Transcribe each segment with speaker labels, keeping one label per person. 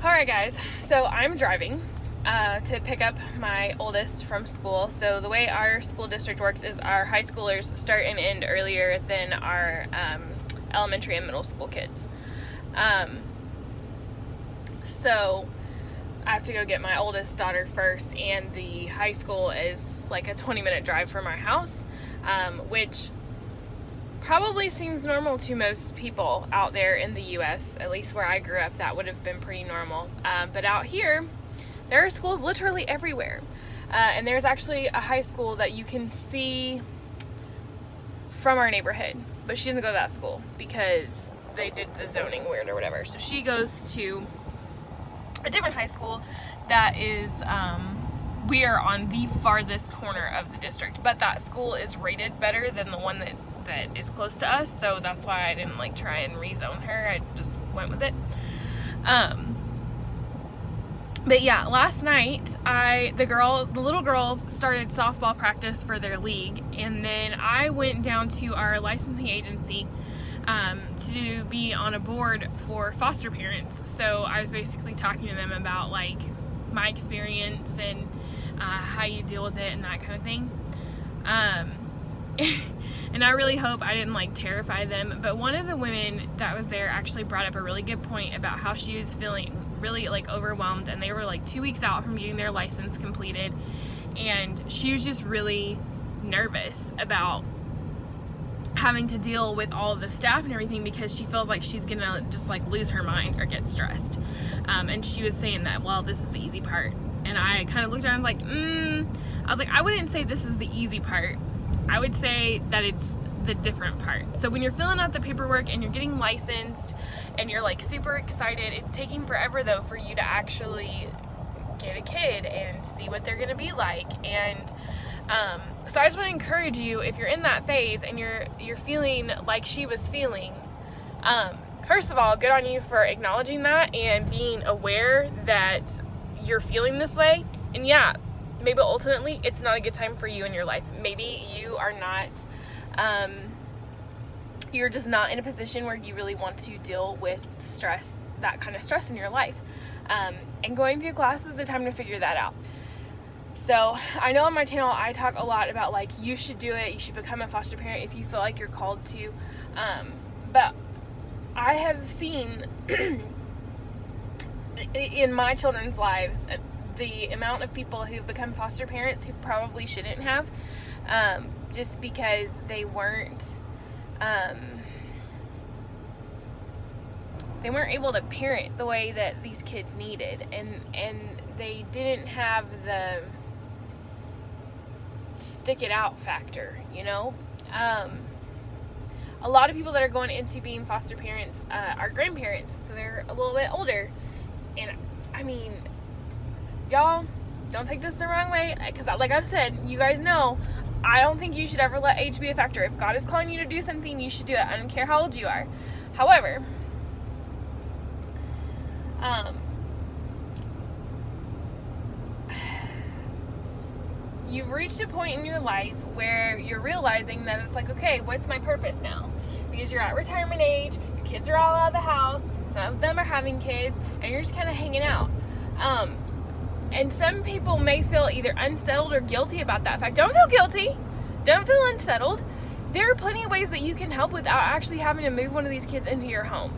Speaker 1: Alright guys, so I'm driving to pick up my oldest from school. So the way our school district works is our high schoolers start and end earlier than our elementary and middle school kids. So I have to go get my oldest daughter first, and the high school is like a 20-minute drive from our house, which probably seems normal to most people out there in the U.S. At least where I grew up, that would have been pretty normal. But out here, there are schools literally everywhere. And there's actually a high school that you can see from our neighborhood. But she doesn't go to that school because they did the zoning weird or whatever. So she goes to a different high school that is, we are on the farthest corner of the district. But that school is rated better than the one that is close to us, so that's why I didn't like try and rezone her. I just went with it. But yeah, last night the little girls started softball practice for their league, and then I went down to our licensing agency to be on a board for foster parents. So I was basically talking to them about like my experience and how you deal with it and that kind of thing. And I really hope I didn't like terrify them, but one of the women that was there actually brought up a really good point about how she was feeling really like overwhelmed, and they were like 2 weeks out from getting their license completed, and she was just really nervous about having to deal with all of the staff and everything because she feels like she's gonna just like lose her mind or get stressed. And she was saying that, well, this is the easy part. And I kind of looked at her and was like, I wouldn't say this is the easy part. I would say that it's the different part. So when you're filling out the paperwork and you're getting licensed and you're like super excited, it's taking forever though for you to actually get a kid and see what they're gonna be like. And so I just want to encourage you, if you're in that phase and you're feeling like she was feeling, first of all, good on you for acknowledging that and being aware that you're feeling this way. And yeah, maybe ultimately it's not a good time for you in your life. Maybe you are not, you're just not in a position where you really want to deal with stress, that kind of stress in your life. And going through class is the time to figure that out. So I know on my channel I talk a lot about like you should do it, you should become a foster parent if you feel like you're called to. But I have seen in my children's lives the amount of people who've become foster parents who probably shouldn't have, just because they weren't able to parent the way that these kids needed, and they didn't have the stick it out factor, you know. A lot of people that are going into being foster parents are grandparents, so they're a little bit older, and I mean, y'all, don't take this the wrong way, because like I've said, you guys know, I don't think you should ever let age be a factor. If God is calling you to do something, you should do it. I don't care how old you are. However, you've reached a point in your life where you're realizing that it's like, okay, what's my purpose now? Because you're at retirement age, your kids are all out of the house, some of them are having kids, and you're just kind of hanging out. And some people may feel either unsettled or guilty about that fact. Don't feel guilty. Don't feel unsettled. There are plenty of ways that you can help without actually having to move one of these kids into your home.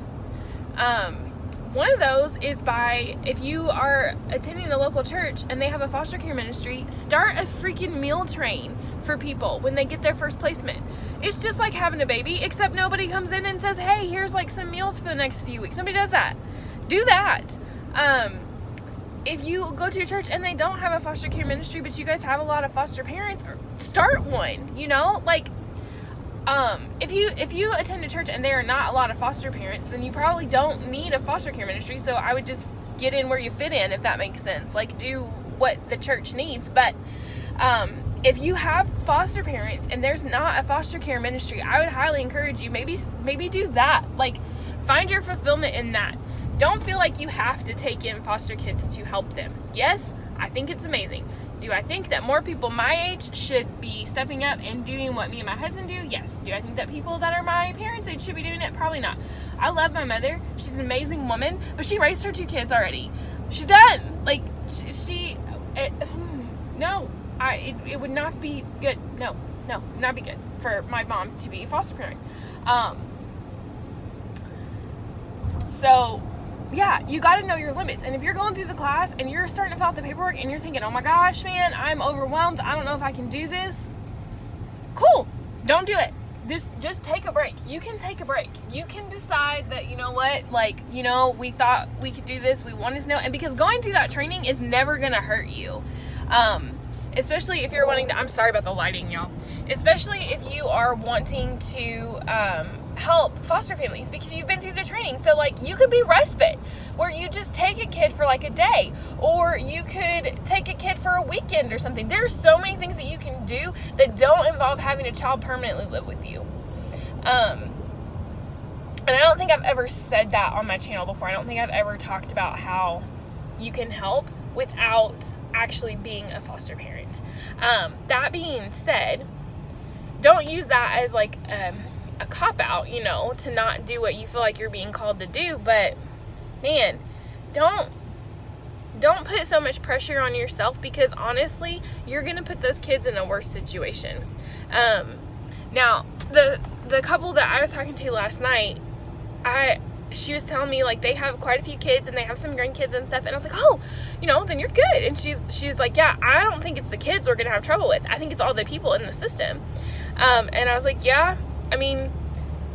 Speaker 1: One of those is by, if you are attending a local church and they have a foster care ministry, start a freaking meal train for people when they get their first placement. It's just like having a baby, except nobody comes in and says, hey, here's like some meals for the next few weeks. Nobody does that. Do that. If you go to your church and they don't have a foster care ministry, but you guys have a lot of foster parents, start one, you know, like, if you attend a church and there are not a lot of foster parents, then you probably don't need a foster care ministry. So I would just get in where you fit in, if that makes sense. Like, do what the church needs. But if you have foster parents and there's not a foster care ministry, I would highly encourage you, maybe do that. Like, find your fulfillment in that. Don't feel like you have to take in foster kids to help them. Yes, I think it's amazing. Do I think that more people my age should be stepping up and doing what me and my husband do? Yes. Do I think that people that are my parents' age should be doing it? Probably not. I love my mother. She's an amazing woman, but she raised her 2 kids already. She's done. Like, it would not be good. No, not be good for my mom to be a foster parent. So, yeah, you got to know your limits. And if you're going through the class and you're starting to fill out the paperwork and you're thinking, oh my gosh, man, I'm overwhelmed. I don't know if I can do this. Cool. Don't do it. Just take a break. You can take a break. You can decide that, you know what, like, you know, we thought we could do this. We wanted to know. And because going through that training is never going to hurt you. Especially if you're wanting to, I'm sorry about the lighting, y'all. Especially if you are wanting to, help foster families because you've been through the training. So like you could be respite where you just take a kid for like a day, or you could take a kid for a weekend or something. There's so many things that you can do that don't involve having a child permanently live with you. And I don't think I've ever said that on my channel before. I don't think I've ever talked about how you can help without actually being a foster parent. That being said, don't use that as like a cop-out, you know, to not do what you feel like you're being called to do. But man, don't put so much pressure on yourself, because honestly, you're gonna put those kids in a worse situation. Now the couple that I was talking to last night, she was telling me like they have quite a few kids and they have some grandkids and stuff, and I was like, oh, you know, then you're good. And she's like, yeah, I don't think it's the kids we're gonna have trouble with. I think it's all the people in the system. And I was like, yeah, I mean,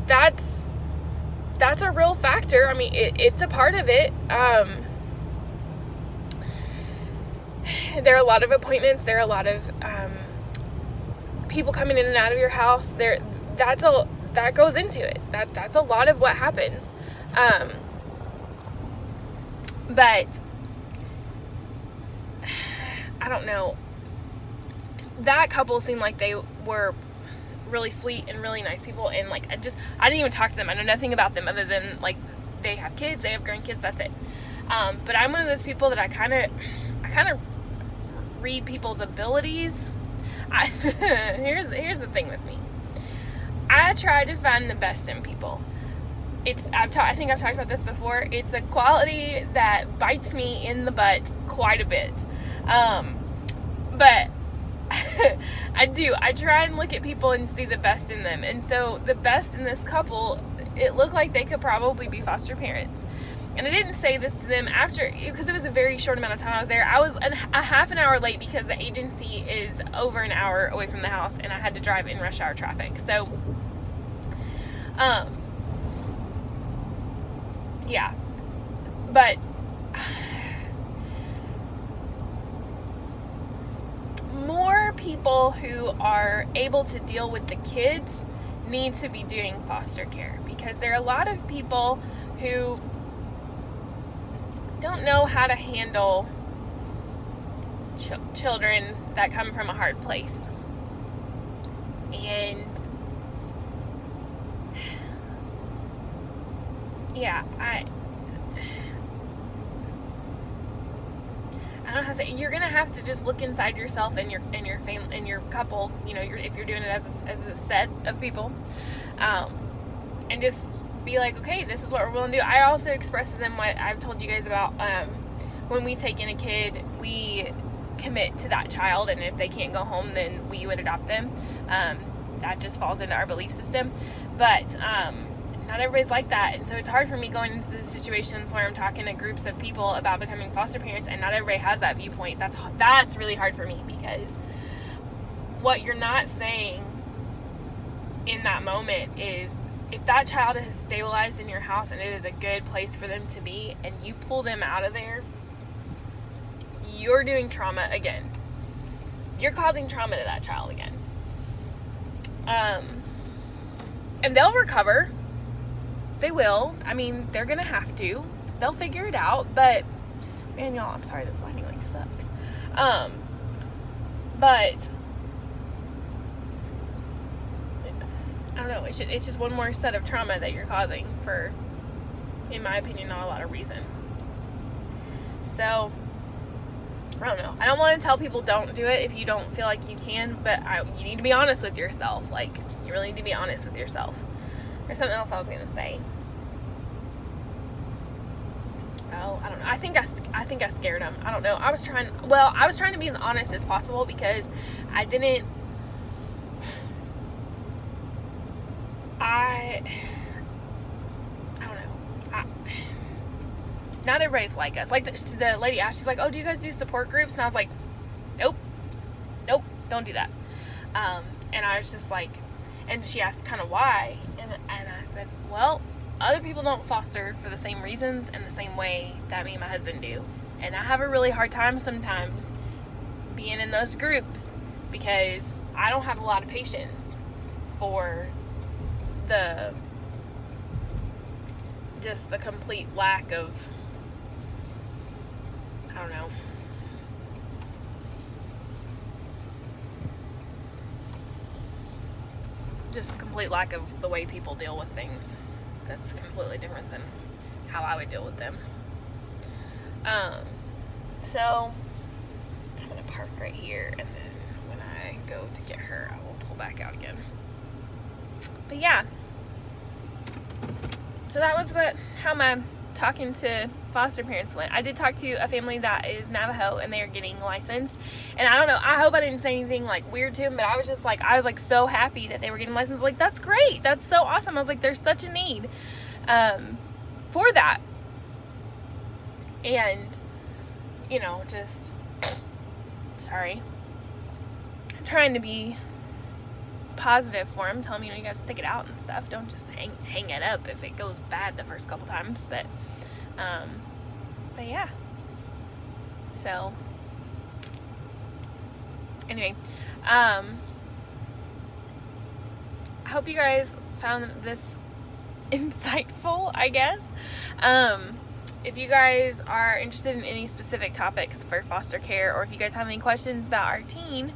Speaker 1: that's a real factor. I mean, it's a part of it. There are a lot of appointments. There are a lot of people coming in and out of your house. That goes into it. That's a lot of what happens. But I don't know. That couple seemed like they were really sweet and really nice people, and like I didn't even talk to them. I know nothing about them other than like they have kids, they have grandkids, that's it. But I'm one of those people that I kind of read people's abilities. Here's the thing with me. I try to find the best in people. I think I've talked about this before. It's a quality that bites me in the butt quite a bit. But I try and look at people and see the best in them. And so the best in this couple, it looked like they could probably be foster parents. And I didn't say this to them because it was a very short amount of time I was there. I was a half an hour late because the agency is over an hour away from the house, and I had to drive in rush hour traffic. So, yeah. But more people who are able to deal with the kids need to be doing foster care, because there are a lot of people who don't know how to handle children that come from a hard place. And yeah, I don't know how to say. You're gonna have to just look inside yourself and your family and your couple. You know, if you're doing it as a set of people, and just be like, okay, this is what we're willing to do. I also express to them what I've told you guys about. When we take in a kid, we commit to that child, and if they can't go home, then we would adopt them. That just falls into our belief system. But not everybody's like that, and so it's hard for me going into the situations where I'm talking to groups of people about becoming foster parents, and not everybody has that viewpoint. That's really hard for me, because what you're not saying in that moment is, if that child is stabilized in your house and it is a good place for them to be, and you pull them out of there, you're doing trauma again. You're causing trauma to that child again. And they'll recover. They will. I mean, they're gonna have to. They'll figure it out. But man, y'all, I'm sorry, this lighting like sucks. But I don't know. It's just one more set of trauma that you're causing for, in my opinion, not a lot of reason. So I don't know. I don't want to tell people don't do it if you don't feel like you can, but you need to be honest with yourself. Like, you really need to be honest with yourself. There's something else I was gonna say. Oh, I don't know. I think I scared him. I don't know. I was trying to be as honest as possible because I don't know. Not everybody's like us. Like the lady asked, she's like, "Oh, do you guys do support groups?" And I was like, "Nope, don't do that." And I was just like, and she asked kind of why, and I said, well, other people don't foster for the same reasons and the same way that me and my husband do, and I have a really hard time sometimes being in those groups because I don't have a lot of patience for the complete lack of, I don't know, just the complete lack of the way people deal with things. That's completely different than how I would deal with them. So I'm gonna park right here, and then when I go to get her, I will pull back out again. But yeah, so that was how my talking to foster parents went. I did talk to a family that is Navajo, and they are getting licensed, and I don't know, I hope I didn't say anything like weird to them, but I was like so happy that they were getting licensed. Like, that's great, that's so awesome. I was like, there's such a need for that, and you know, just sorry, I'm trying to be positive for him, tell him, you know, you gotta stick it out and stuff, don't just hang it up if it goes bad the first couple times. But yeah, so anyway, I hope you guys found this insightful, I guess. If you guys are interested in any specific topics for foster care, or if you guys have any questions about our teen,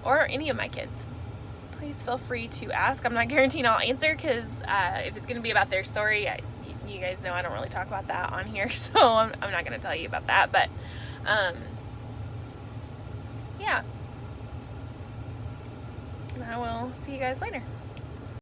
Speaker 1: or any of my kids, please feel free to ask. I'm not guaranteeing I'll answer, because if it's going to be about their story, you guys know I don't really talk about that on here, so I'm not going to tell you about that. But yeah, and I will see you guys later.